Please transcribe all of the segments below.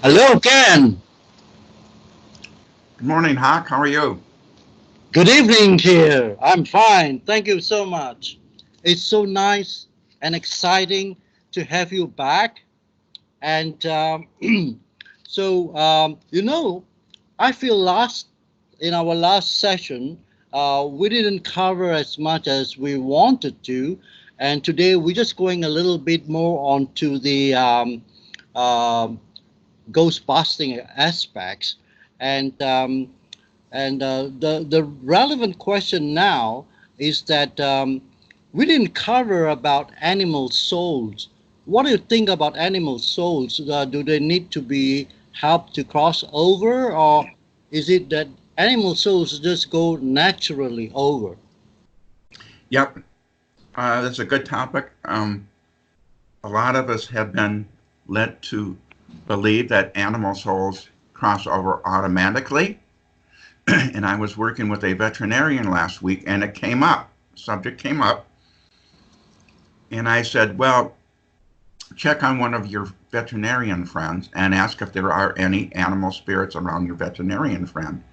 Hello, Ken. Good morning, Hawk. How are you? Good evening here. I'm fine. Thank you so much. It's so nice and exciting to have you back. And I feel in our last session, we didn't cover as much as we wanted to. And today we're just going a little bit more onto the um ghost busting aspects. And the relevant question now is that we didn't cover about animal souls. What do you think about animal souls? Do they need to be helped to cross over, or is it that animal souls just go naturally over? Yep, that's a good topic. A lot of us have been led to believe that animal souls cross over automatically. And I was working with a veterinarian last week, and it came up. Subject came up, and I said, "Well, check on one of your veterinarian friends and ask if there are any animal spirits around your veterinarian friend."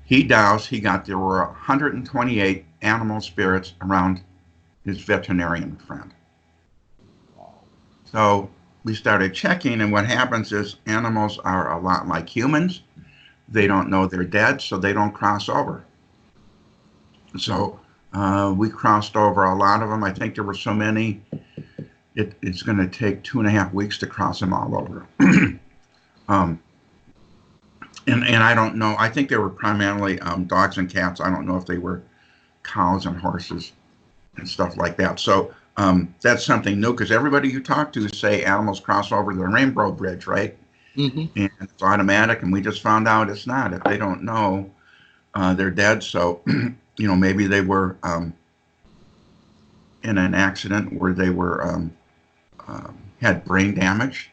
He got there were 128 animal spirits around his veterinarian friend. So we started checking, and what happens is animals are a lot like humans. They don't know they're dead, so they don't cross over. So we crossed over a lot of them. I think there were so many, it's going to take 2.5 weeks to cross them all over. um, and I don't know. I think they were primarily dogs and cats. I don't know if they were cows and horses and stuff like that. So that's something new because everybody you talk to say animals cross over the Rainbow Bridge, right? Hmm. And it's automatic. And we just found out it's not. If they don't know, they're dead. So, maybe they were in an accident where they were had brain damage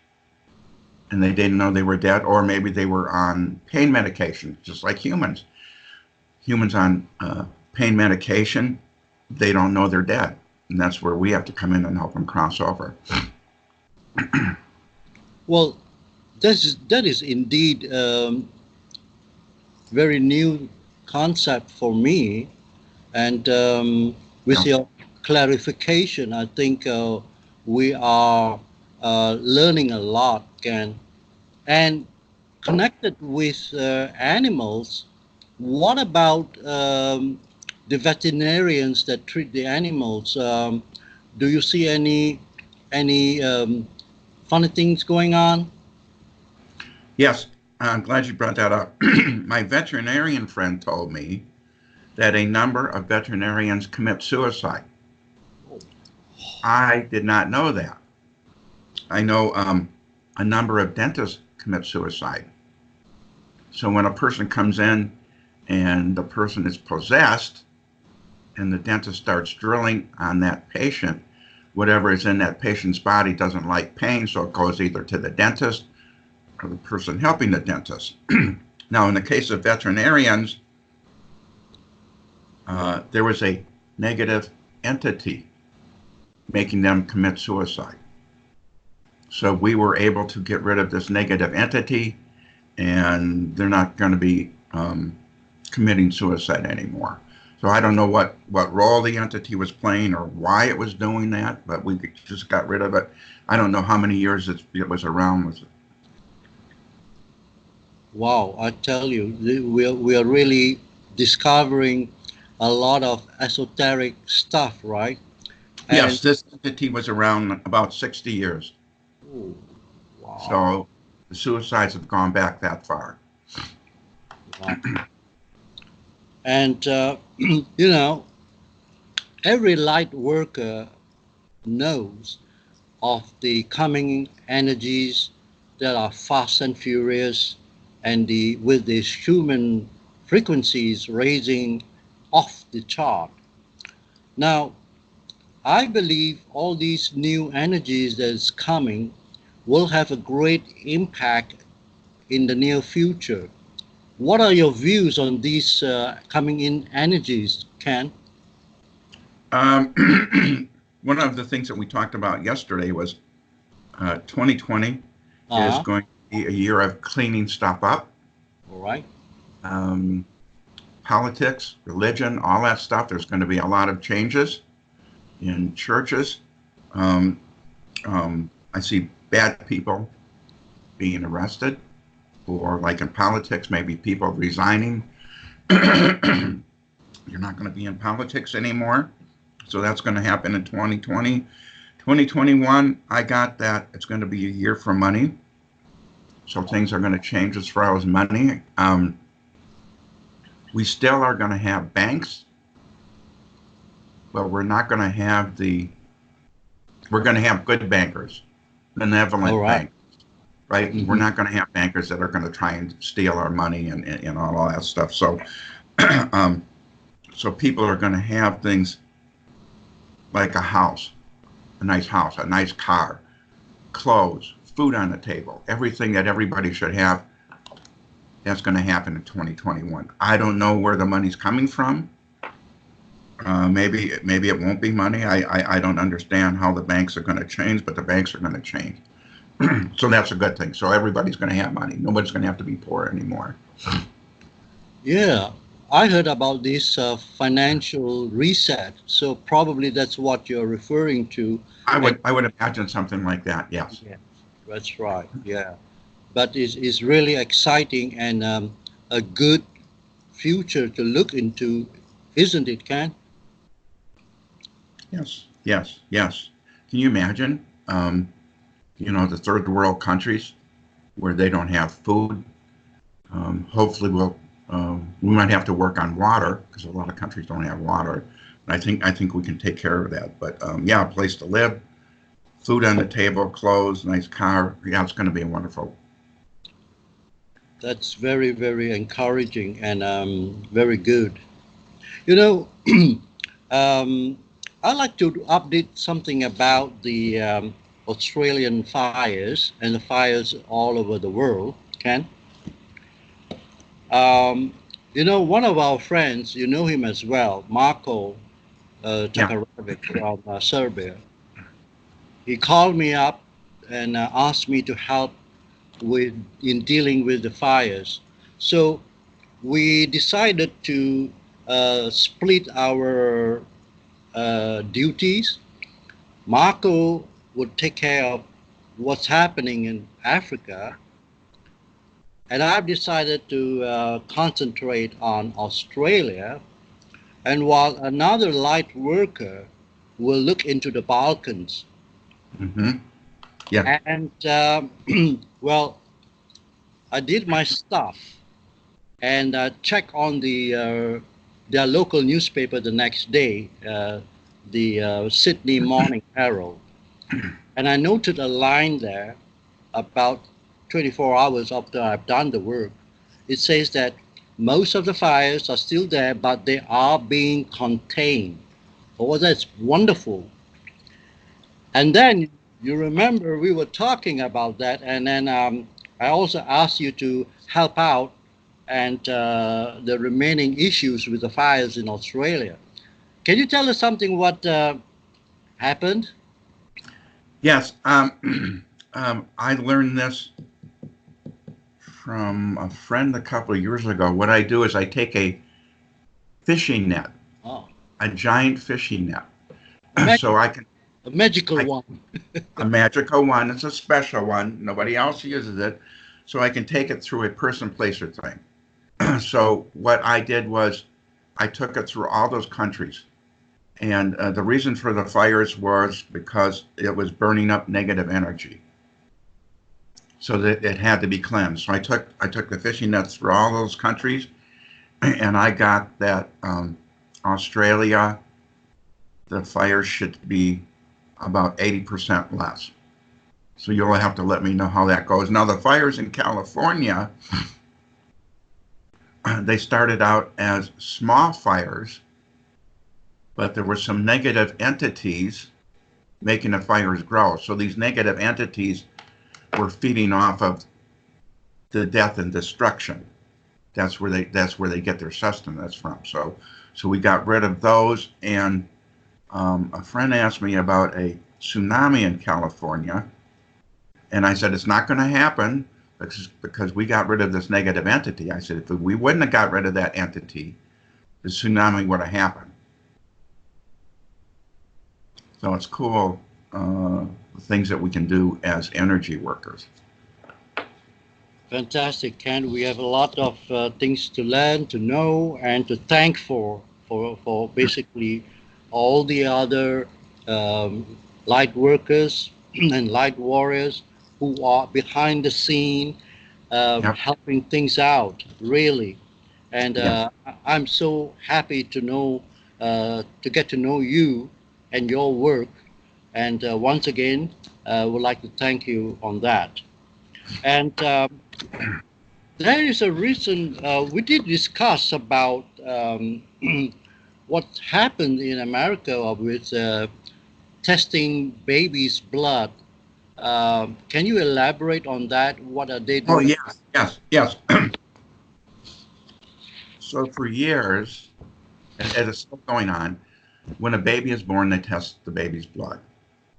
and they didn't know they were dead, or maybe they were on pain medication, just like humans. Humans on pain medication, they don't know they're dead. And that's where we have to come in and help them cross over. Well, that is indeed very new concept for me. And with Yeah. your clarification, I think we are learning a lot, Ken. And connected with animals, what about the veterinarians that treat the animals? Do you see any funny things going on? Yes, I'm glad you brought that up. My veterinarian friend told me that a number of veterinarians commit suicide. I did not know that. I know a number of dentists commit suicide. So when a person comes in and the person is possessed and the dentist starts drilling on that patient, whatever is in that patient's body doesn't like pain, so it goes either to the dentist or the person helping the dentist. Now, in the case of veterinarians, there was a negative entity making them commit suicide. So we were able to get rid of this negative entity, and they're not going to be committing suicide anymore. So I don't know what role the entity was playing or why it was doing that, but we just got rid of it. I don't know how many years it was around. Wow, I tell you, we are really discovering a lot of esoteric stuff, right? And Yes, this entity was around about 60 years. oh, wow, So the suicides have gone back that far. wow. And every light worker knows of the coming energies that are fast and furious, and the with these human frequencies raising off the chart. Now, I believe all these new energies that is coming will have a great impact in the near future. What are your views on these coming in energies, Ken? One of the things that we talked about yesterday was 2020 is Uh-huh. going to be a year of cleaning stuff up. All right. Politics, religion, all that stuff. There's going to be a lot of changes in churches. I see bad people being arrested, or like in politics, maybe people resigning. You're not going to be in politics anymore. So that's going to happen in 2020. 2021, I got that it's going to be a year for money. So things are going to change as far as money. We still are going to have banks, but we're not going to have we're going to have good bankers, benevolent banks, right? Mm-hmm. We're not going to have bankers that are going to try and steal our money and all that stuff. So, so people are going to have things like a house, a nice car, clothes, food on the table, everything that everybody should have. That's going to happen in 2021. I don't know where the money's coming from. Maybe it won't be money. I don't understand how the banks are going to change, but the banks are going to change. So that's a good thing. So everybody's going to have money. Nobody's going to have to be poor anymore. Yeah, I heard about this financial reset. So probably that's what you're referring to. I would imagine something like that. Yes. Yeah, that's right. Yeah, but it's really exciting and a good future to look into, isn't it, Ken? Yes. Can you imagine, the third world countries where they don't have food? Hopefully we might have to work on water, because a lot of countries don't have water. I think we can take care of that. But yeah, a place to live, food on the table, clothes, nice car. Yeah, it's going to be wonderful. That's very, very encouraging and very good. I'd like to update something about the Australian fires and the fires all over the world, Ken. One of our friends, you know him as well, Marco Takarevic from Serbia. He called me up and asked me to help in dealing with the fires. So we decided to split our duties. Marco would take care of what's happening in Africa, and I've decided to concentrate on Australia, and while another light worker will look into the Balkans. Mm-hmm. Yeah. And well, I did my stuff and check on their local newspaper the next day, the Sydney Morning Herald, and I noted a line there about 24 hours after I've done the work. It says that most of the fires are still there, but they are being contained. Oh, that's wonderful. And then you remember we were talking about that, and then I also asked you to help out and the remaining issues with the fires in Australia. Can you tell us something what happened? Yes, I learned this from a friend a couple of years ago. What I do is I take a fishing net, a giant fishing net, so I can... A magical one. A magical one. It's a special one. Nobody else uses it. So I can take it through a person, place, or thing. So what I did was I took it through all those countries. And the reason for the fires was because it was burning up negative energy. So that it had to be cleansed. So I took the fishing nets through all those countries, and I got that Australia, the fires should be about 80% less. So you'll have to let me know how that goes. Now the fires in California, they started out as small fires, but there were some negative entities making the fires grow. So these negative entities were feeding off of the death and destruction. That's where they get their sustenance from. So we got rid of those, and a friend asked me about a tsunami in California, and I said, it's not going to happen. because we got rid of this negative entity. I said, if we wouldn't have got rid of that entity, the tsunami would have happened. So it's cool, the things that we can do as energy workers. Fantastic, Ken. We have a lot of things to learn, to know, and to thank for basically all the other light workers and light warriors who are behind the scene, Yep. helping things out, really. And Yes. I'm so happy to know, to get to know you and your work. And once again, would like to thank you on that. And there is a reason we did discuss about what happened in America with testing babies' blood. Can you elaborate on that? What are they Oh, doing? yes, yes, yes. So for years, and it's still going on, when a baby is born, they test the baby's blood.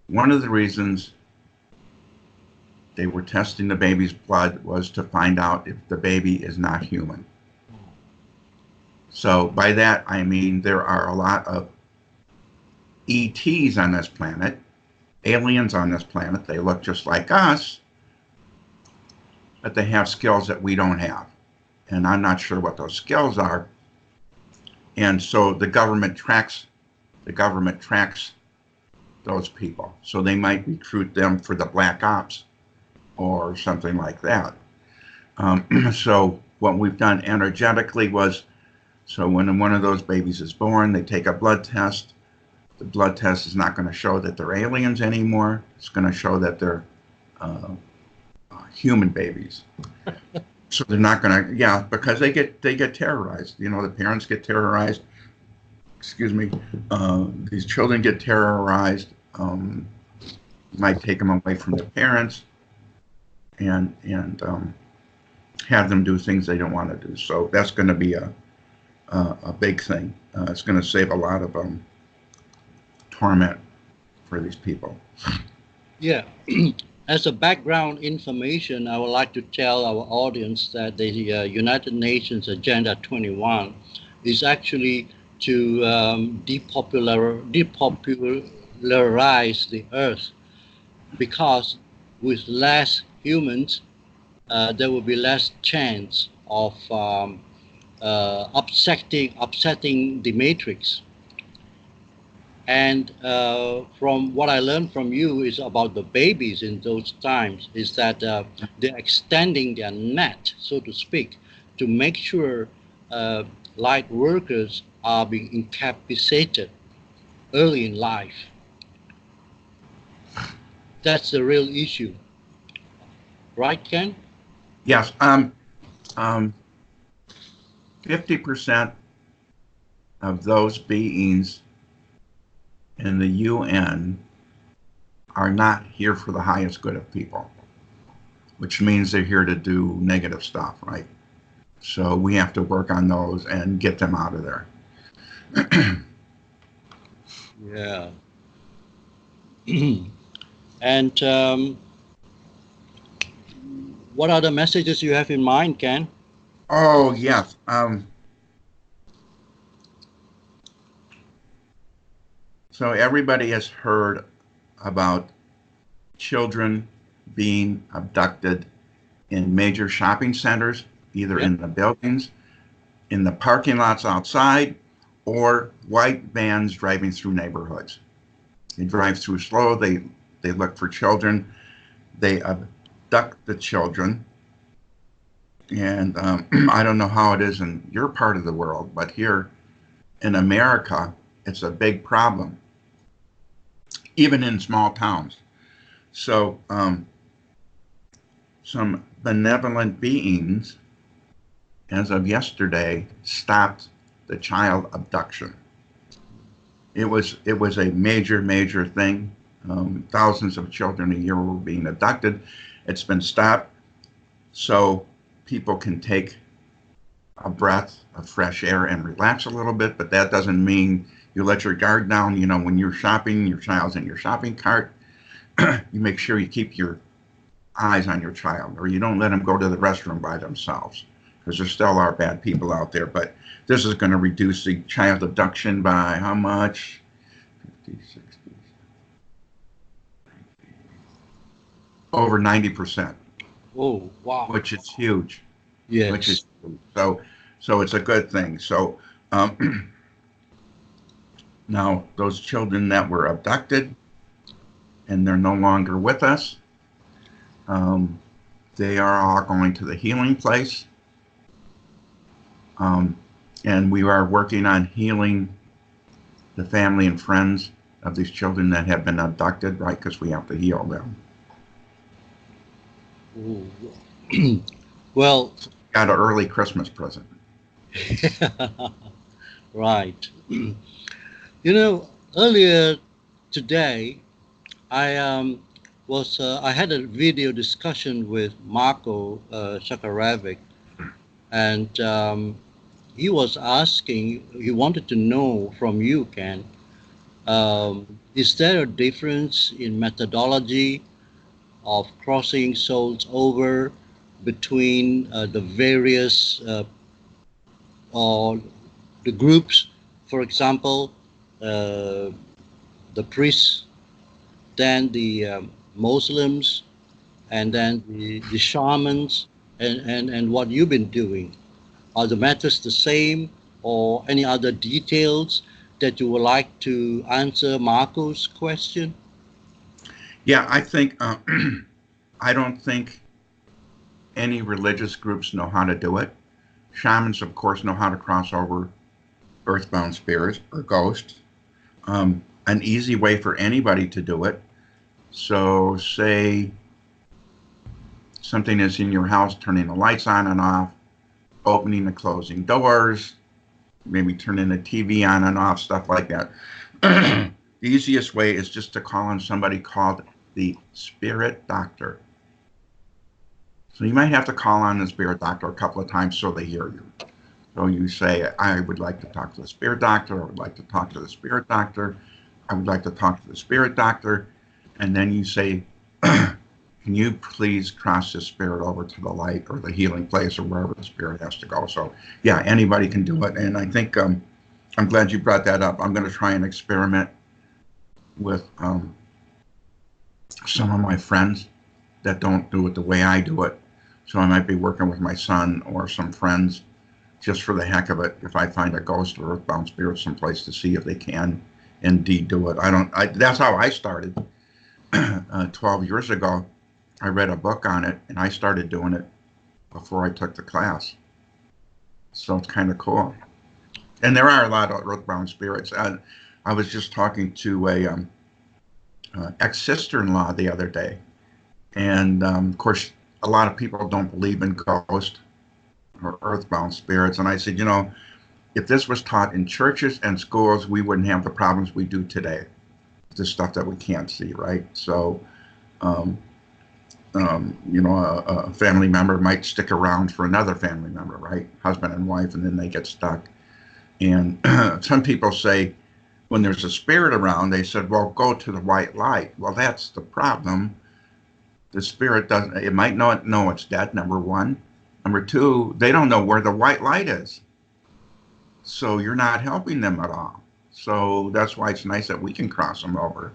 One of the reasons they were testing the baby's blood was to find out if the baby is not human. So by that, I mean there are a lot of ETs on this planet, aliens on this planet. They look just like us, but they have skills that we don't have. And I'm not sure what those skills are. And so the government tracks those people. So they might recruit them for the black ops or something like that. So what we've done energetically was, so when one of those babies is born, they take a blood test. The blood test is not going to show that they're aliens anymore. It's going to show that they're human babies. So they're not going to, yeah, because they get terrorized. You know, the parents get terrorized. Excuse me. These children get terrorized. Might take them away from their parents, and have them do things they don't want to do. So that's going to be a big thing. It's going to save a lot of torment for these people. Yeah. As a background information, I would like to tell our audience that the United Nations Agenda 21 is actually to depopularize the Earth, because with less humans, there will be less chance of upsetting the matrix. And from what I learned from you is about the babies in those times, is that they're extending their net, so to speak, to make sure light workers are being incapacitated early in life. That's the real issue, right, Ken? Yes. 50% of those beings in the UN are not here for the highest good of people, which means they're here to do negative stuff, right? So we have to work on those and get them out of there. Yeah. And what other messages you have in mind, Ken? Oh, yes. So everybody has heard about children being abducted in major shopping centers, either Yep. in the buildings, in the parking lots outside, or white vans driving through neighborhoods. They drive through slow, they look for children, they abduct the children. And I don't know how it is in your part of the world, but here in America, it's a big problem, even in small towns. So some benevolent beings, as of yesterday, stopped the child abduction. It was a major thing. Thousands of children a year were being abducted. It's been stopped so people can take a breath of fresh air and relax a little bit, but that doesn't mean you let your guard down. You know, when you're shopping, your child's in your shopping cart, you make sure you keep your eyes on your child, or you don't let them go to the restroom by themselves, because there still are bad people out there. But this is going to reduce the child abduction by how much? 50, 60, over 90%, Oh, wow. which is huge. Which Yes. is so it's a good thing. So now those children that were abducted and they're no longer with us, um, they are all going to the healing place, um, and we are working on healing the family and friends of these children that have been abducted, right? Because we have to heal them. Oh. Well, Got an early Christmas present. right. You know, earlier today, I had a video discussion with Marco Shakaravic, and he was asking, he wanted to know from you, Ken, is there a difference in methodology of crossing souls over between the various or the groups? For example, uh, the priests, then the Muslims, and then the shamans, and what you've been doing. Are the matters the same, or any other details that you would like to answer Marco's question? Yeah, I think I don't think any religious groups know how to do it. Shamans, of course, know how to cross over earthbound spirits or ghosts. An easy way for anybody to do it. So, say something is in your house, turning the lights on and off, opening and closing doors, maybe turning the TV on and off, stuff like that. The easiest way is just to call on somebody called the spirit doctor. So you might have to call on the spirit doctor a couple of times so they hear you. So you say, I would like to talk to the spirit doctor. I would like to talk to the spirit doctor. I would like to talk to the spirit doctor. And then you say, can you please cross this spirit over to the light or the healing place or wherever the spirit has to go? So yeah, anybody can do it. And I think I'm glad you brought that up. I'm going to try and experiment with some of my friends that don't do it the way I do it. So I might be working with my son or some friends just for the heck of it. If I find a ghost or earthbound spirit someplace, to see if they can indeed do it. That's how I started. 12 years ago, I read a book on it and I started doing it before I took the class. So it's kind of cool. And there are a lot of earthbound spirits. I was just talking to a ex-sister-in-law the other day. And of course, a lot of people don't believe in ghosts or earthbound spirits. And I said, if this was taught in churches and schools, we wouldn't have the problems we do today. The stuff that we can't see, right? So, a family member might stick around for another family member, right? Husband and wife, and then they get stuck. And some people say, when there's a spirit around, they said, well, go to the white light. Well, that's the problem. The spirit doesn't, it might not know it's dead, number one. Number two, they don't know where the white light is. So you're not helping them at all. So that's why it's nice that we can cross them over.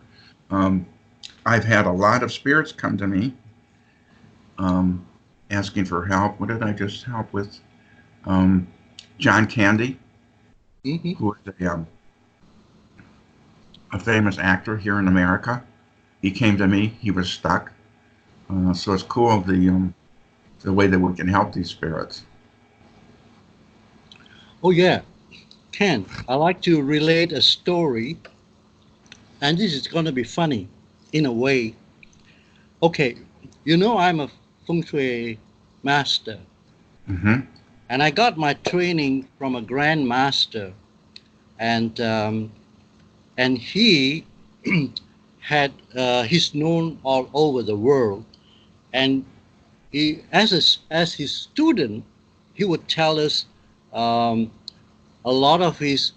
I've had a lot of spirits come to me asking for help. What did I just help with? John Candy, Mm-hmm. who is a famous actor here in America. He came to me. He was stuck. So it's cool the way that we can help these spirits. Oh, yeah. Ken, I like to relate a story, and this is going to be funny in a way. Okay, I'm a feng shui master, Mm-hmm. and I got my training from a grandmaster, and he he's known all over the world, and he as his student, he would tell us um, a lot of his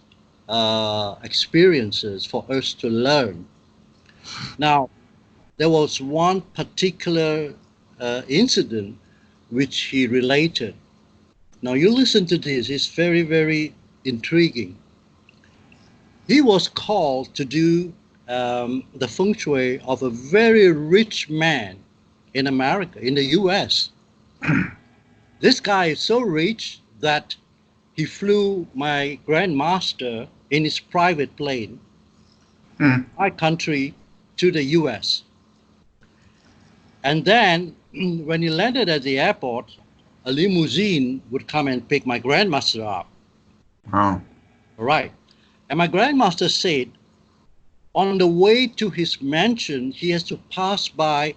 experiences for us to learn. Now, there was one particular incident which he related. Now, you listen to this, it's very, very intriguing. He was called to do the feng shui of a very rich man in America, in the US. This guy is so rich that he flew my grandmaster in his private plane, my country, to the US. And then when he landed at the airport, a limousine would come and pick my grandmaster up. Wow. All right. And my grandmaster said, on the way to his mansion, he has to pass by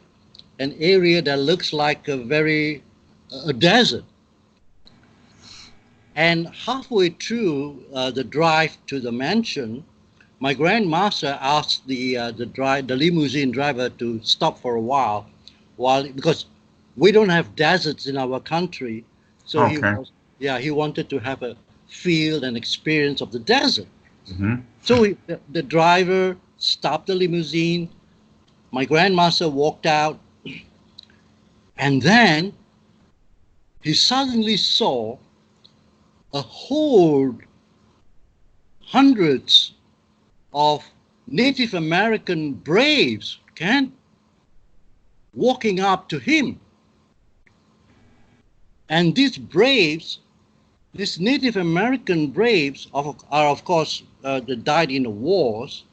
an area that looks like a desert. And halfway through the drive to the mansion, my grandmaster asked the limousine driver to stop for a while, because we don't have deserts in our country, so Okay. he wanted to have a feel and experience of the desert. Mm-hmm. So the driver stopped the limousine. My grandmaster walked out, and then he suddenly saw a horde, hundreds of Native American braves, Ken, walking up to him. And these braves, these Native American braves, are of course, that died in the wars,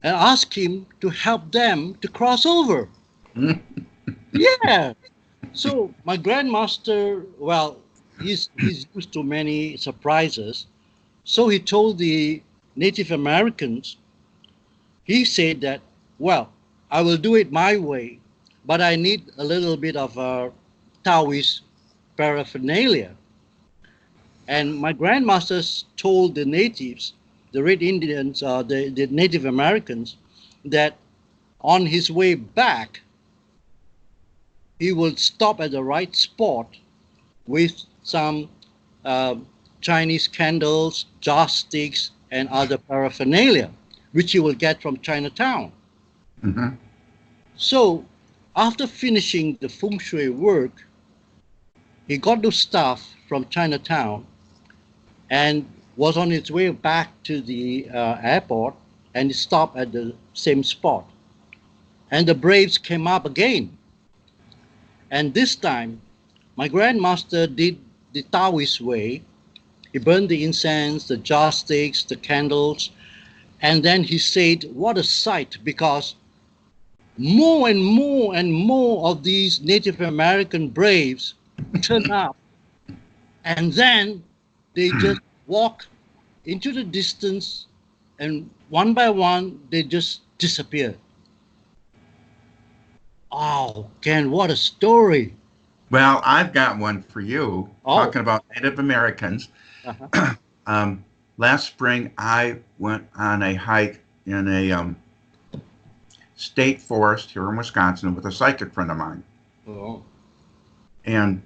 and asked him to help them to cross over. Yeah. So my grandmaster, well, he's used to many surprises. So he told the Native Americans, he said that, well, I will do it my way, but I need a little bit of Taoist paraphernalia. And my grandmasters told the natives, the Red Indians, the Native Americans, that on his way back, he will stop at the right spot with some Chinese candles, joss sticks, and other paraphernalia, which he will get from Chinatown. Mm-hmm. So after finishing the feng shui work, he got the stuff from Chinatown and was on his way back to the airport, and he stopped at the same spot. And the Braves came up again. And this time, my grandmaster did the Taoist way. He burned the incense, the joss sticks, the candles, and then he said, what a sight, because more and more and more of these Native American braves turn up, and then they just walk into the distance, and one by one, they just disappear. Oh, Ken, what a story. Well, I've got one for you, Oh, talking about Native Americans. uh-huh. Last spring, I went on a hike in a state forest here in Wisconsin with a psychic friend of mine. Oh. And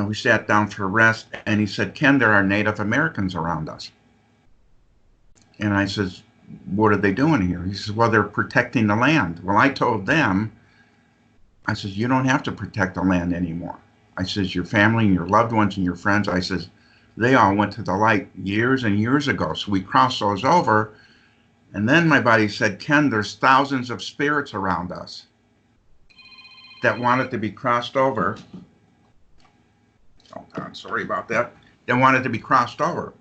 we sat down for a rest, and he said, Ken, there are Native Americans around us. And I says, what are they doing here? He says, well, they're protecting the land. Well, I told them, I says, you don't have to protect the land anymore. I says, your family and your loved ones and your friends, I says, they all went to the light years and years ago. So we crossed those over. And then my buddy said, Ken, there's thousands of spirits around us that wanted to be crossed over. Oh, God, sorry about that. They wanted to be crossed over.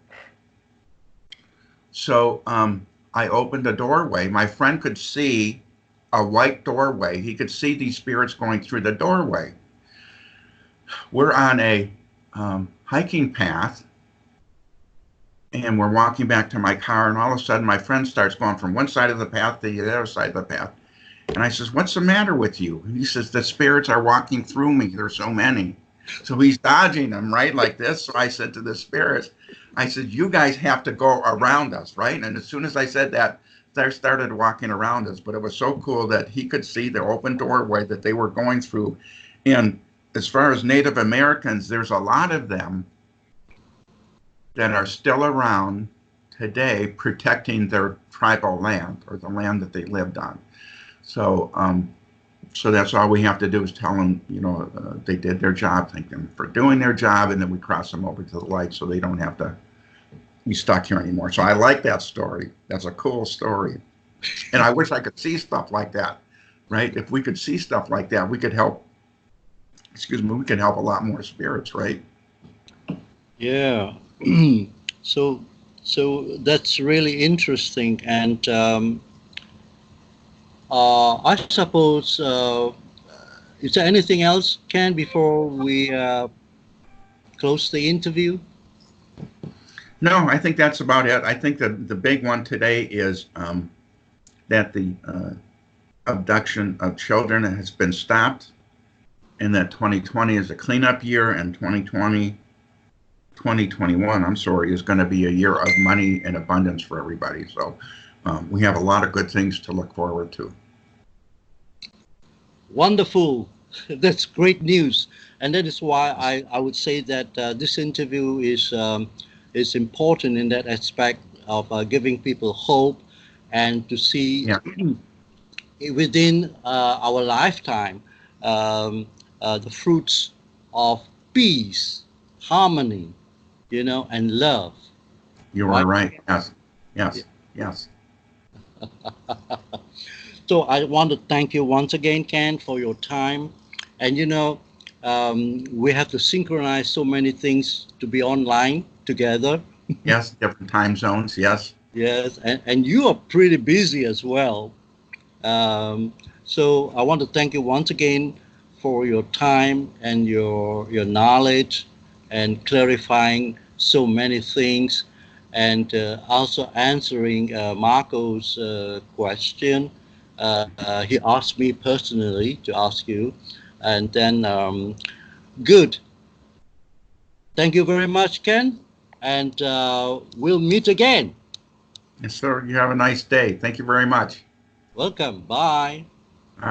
So I opened a doorway. My friend could see a white doorway. He could see these spirits going through the doorway. We're on a hiking path, and we're walking back to my car, and all of a sudden my friend starts going from one side of the path to the other side of the path. And I says, what's the matter with you? And he says, the spirits are walking through me. There's so many. So he's dodging them, right, like this. So I said to the spirits, I said, you guys have to go around us, right? And as soon as I said that, they started walking around us. But it was so cool that he could see the open doorway that they were going through. And as far as Native Americans, there's a lot of them that are still around today protecting their tribal land, or the land that they lived on. So So that's all we have to do is tell them, they did their job, thank them for doing their job, and then we cross them over to the light so they don't have to be stuck here anymore. So I like that story. That's a cool story. And I wish I could see stuff like that, right? If we could see stuff like that, we could help, we could help a lot more spirits, right? Yeah. So, so that's really interesting. And I suppose, is there anything else, Ken, before we close the interview? No, I think that's about it. I think that the big one today is that the abduction of children has been stopped, and that 2020 is a cleanup year, and 2021, I'm sorry, is going to be a year of money and abundance for everybody. So we have a lot of good things to look forward to. Wonderful. That's great news. And that is why I would say that this interview is important in that aspect of giving people hope and to see Yeah, within our lifetime the fruits of peace, harmony, and love, you are right? right. Yes, yes, yes. So I want to thank you once again, Ken, for your time. And we have to synchronize so many things to be online together. Yes, different time zones. Yes. Yes, and you are pretty busy as well. So I want to thank you once again for your time and your knowledge and clarifying so many things, and also answering Marco's question. He asked me personally to ask you, and then good. Thank you very much, Ken, and we'll meet again. Yes, sir. You have a nice day. Thank you very much. Welcome. Bye.